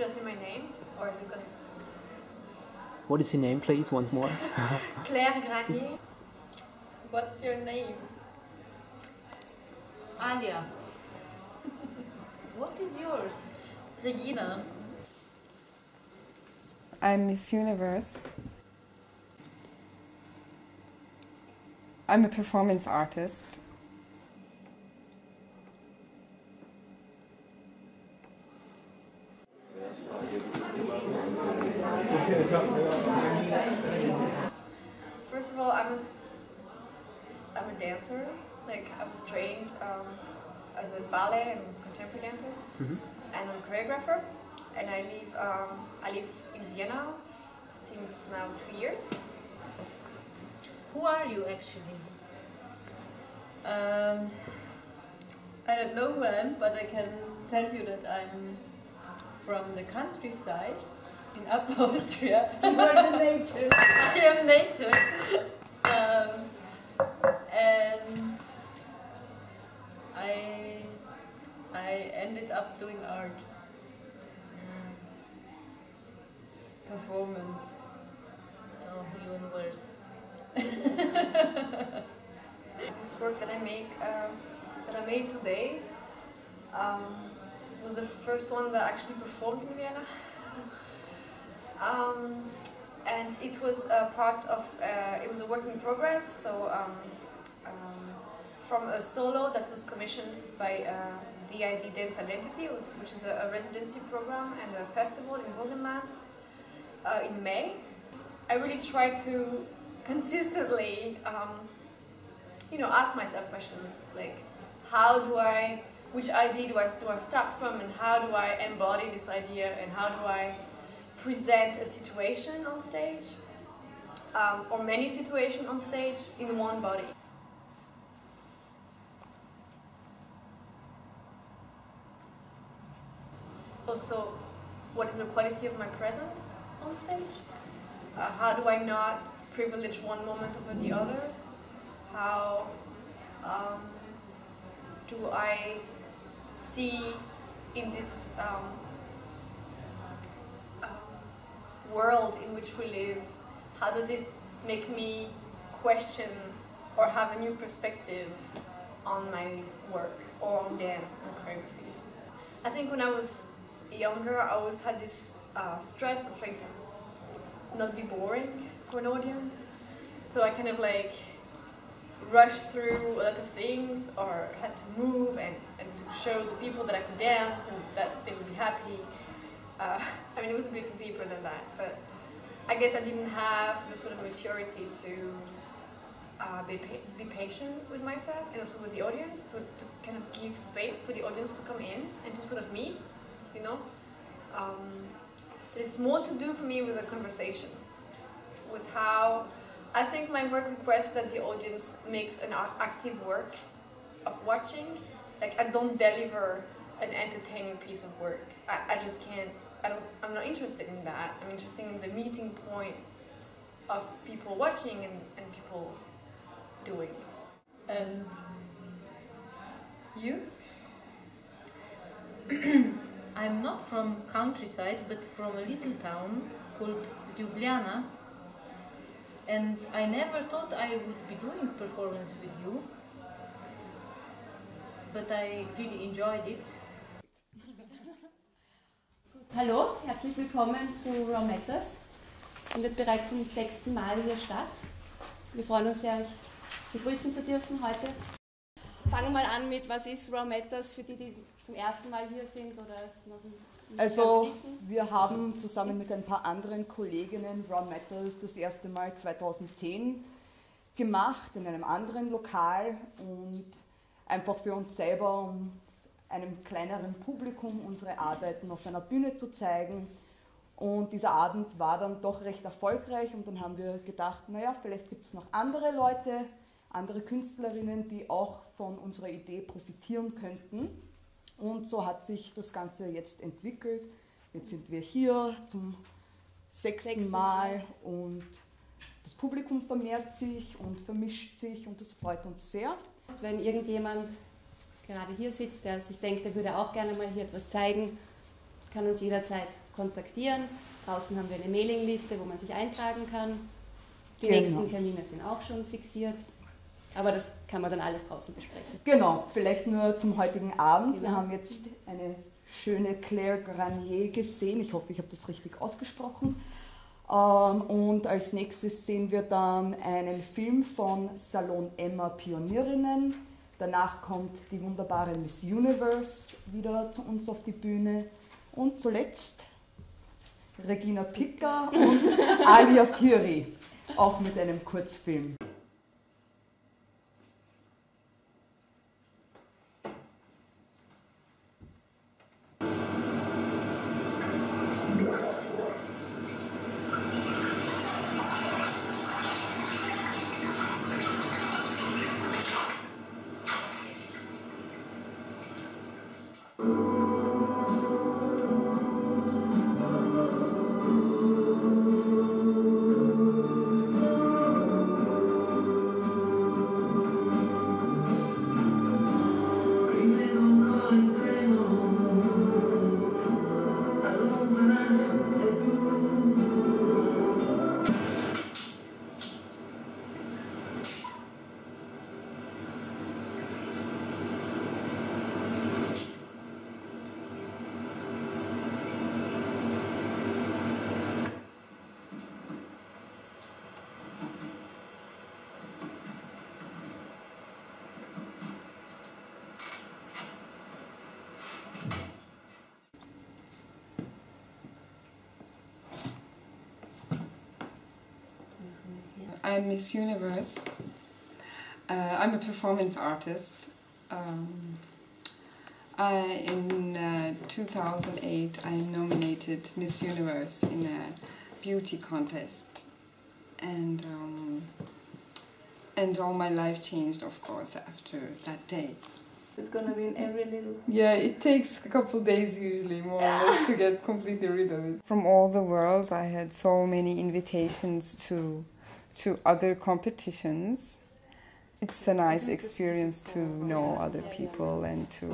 Should I say my name, or is it going to... What is your name, please, once more? Granier. What's your name? Alja. What is yours? Regina. I'm Miss Universe. I'm a performance artist. First of all, I'm a dancer. Like, I was trained as a ballet and contemporary dancer, and I'm a choreographer. And I live in Vienna since now 3 years. Who are you actually? I don't know when, but I can tell you that I'm from the countryside in Upper Austria. You are the nature. I am nature. And I ended up doing art. Performance. Oh, even worse. This work that I made today was the first one that I actually performed in Vienna. And it was a part of, it was a work in progress, so from a solo that was commissioned by DID Dance Identity, which is a residency program and a festival in Burgenland in May. I really try to consistently, ask myself questions like, which idea do I start from, and how do I embody this idea, and how do I present a situation on stage, or many situations on stage in one body. Also, what is the quality of my presence on stage? How do I not privilege one moment over the other? How do I see in this world in which we live, how does it make me question or have a new perspective on my work or on dance and choreography? I think when I was younger, I always had this stress of trying to not be boring for an audience. So I kind of like rushed through a lot of things, or had to move and to show the people that I could dance and that they would be happy. I mean, it was a bit deeper than that, but I guess I didn't have the sort of maturity to be patient with myself and also with the audience, to kind of give space for the audience to come in and to sort of meet, you know. There's more to do for me with a conversation, with how I think my work requests that the audience makes an active work of watching. Like, I don't deliver an entertaining piece of work. I just can't, I'm not interested in that. I'm interested in the meeting point of people watching and people doing. And you? I'm not from countryside, but from a little town called Ljubljana. And I never thought I would be doing performance with you, but I really enjoyed it. Hallo, herzlich willkommen zu Raw Matters. Findet bereits zum 6. Mal hier statt. Wir freuen uns sehr, euch begrüßen zu dürfen heute. Fangen wir mal an mit, was ist Raw Matters für die, die zum ersten Mal hier sind oder es noch nicht ganz wissen? Wir haben zusammen mit ein paar anderen Kolleginnen Raw Matters das erste Mal 2010 gemacht in einem anderen Lokal und einfach für uns selber, um einem kleineren Publikum unsere Arbeiten auf einer Bühne zu zeigen. Und dieser Abend war dann doch recht erfolgreich und dann haben wir gedacht, naja, vielleicht gibt es noch andere Leute, andere Künstlerinnen, die auch von unserer Idee profitieren könnten. Und so hat sich das Ganze jetzt entwickelt. Jetzt sind wir hier zum 6. Mal und das Publikum vermehrt sich und vermischt sich und das freut uns sehr. Wenn irgendjemand gerade hier sitzt, der sich denkt, er würde auch gerne mal hier etwas zeigen, kann uns jederzeit kontaktieren. Draußen haben wir eine Mailingliste, wo man sich eintragen kann. Die Genau. nächsten Termine sind auch schon fixiert. Aber das kann man dann alles draußen besprechen. Genau, vielleicht nur zum heutigen Abend. Genau. Wir haben jetzt eine schöne Claire Granier gesehen. Ich hoffe, ich habe das richtig ausgesprochen. Und als nächstes sehen wir dann einen Film von Salon, Emmer, Pionierinnen. Danach kommt die wunderbare Miss Universe wieder zu uns auf die Bühne. Und zuletzt Regina und Alja Piry, auch mit einem Kurzfilm. I'm Miss Universe. I'm a performance artist. In 2008, I nominated Miss Universe in a beauty contest, and all my life changed, of course, after that day. It's gonna be in every little... Yeah, it takes a couple days usually, more or less, to get completely rid of it. From all the world, I had so many invitations to other competitions. It's a nice experience to know other people and to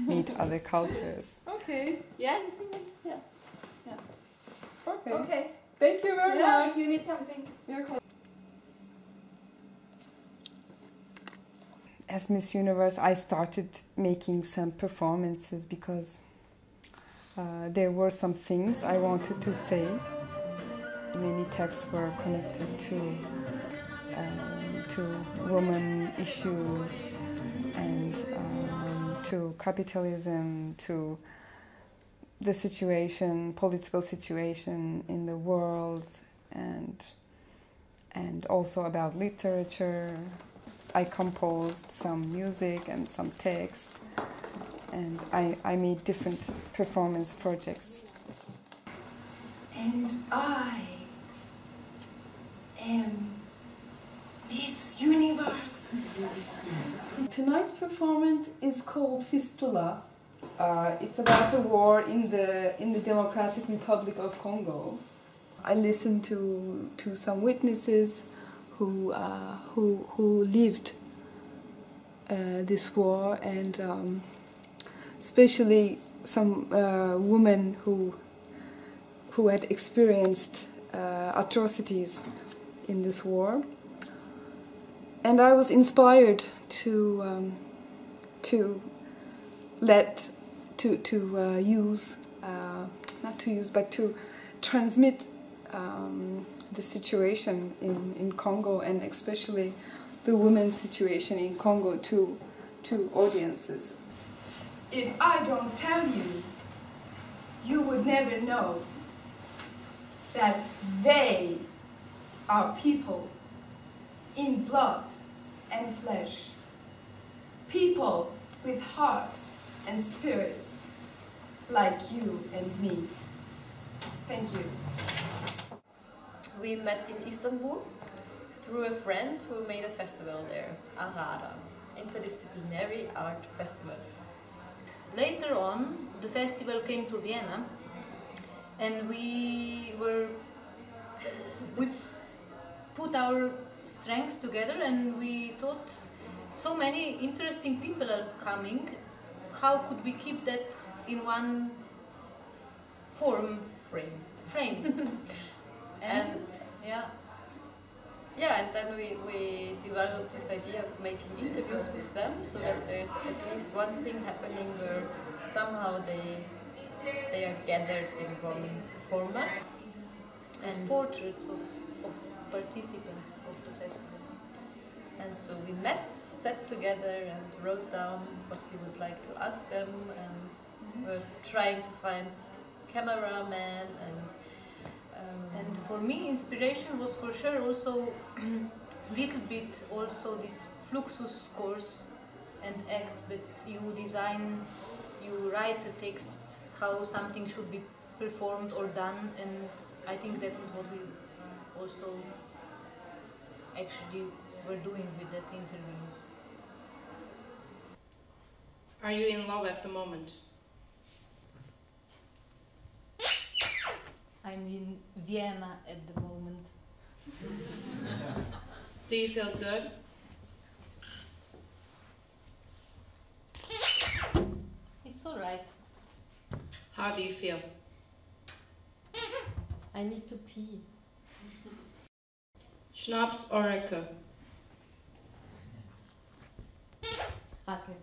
meet other cultures. Okay. Yeah, you think that's... Yeah. Okay. Okay. Thank you very Yeah, much. if you need something. As Miss Universe, I started making some performances because there were some things I wanted to say. Many texts were connected to women issues and to capitalism, to the situation, political situation in the world, and also about literature. I composed some music and some text, and I made different performance projects. And I am Miss Universe. Tonight's performance is called Fistula. It's about the war in the Democratic Republic of Congo. I listened to some witnesses who lived this war, and especially some women who had experienced atrocities in this war, and I was inspired to transmit the situation in Congo, and especially the women's situation in Congo to audiences. If I don't tell you, you would never know that they are people in blood and flesh, people with hearts and spirits like you and me. Thank you. We met in Istanbul through a friend who made a festival there, Arada, Interdisciplinary Art Festival. Later on, the festival came to Vienna, and we put our strengths together, and we thought, so many interesting people are coming, how could we keep that in one form? frame. And yeah. Yeah, and then we developed this idea of making interviews with them, so that there's at least one thing happening where somehow they are gathered in one format. As portraits of participants of the festival. And so we sat together and wrote down what we would like to ask them, and we're trying to find cameramen and for me, inspiration was for sure also little bit also this fluxus course and acts that you design, you write the text, how something should be performed or done, and I think that is what we also actually were doing with that interview. Are you in love at the moment? I'm in Vienna at the moment. Do you feel good? It's all right. How do you feel? I need to pee. Schnaps or Rake? Rake.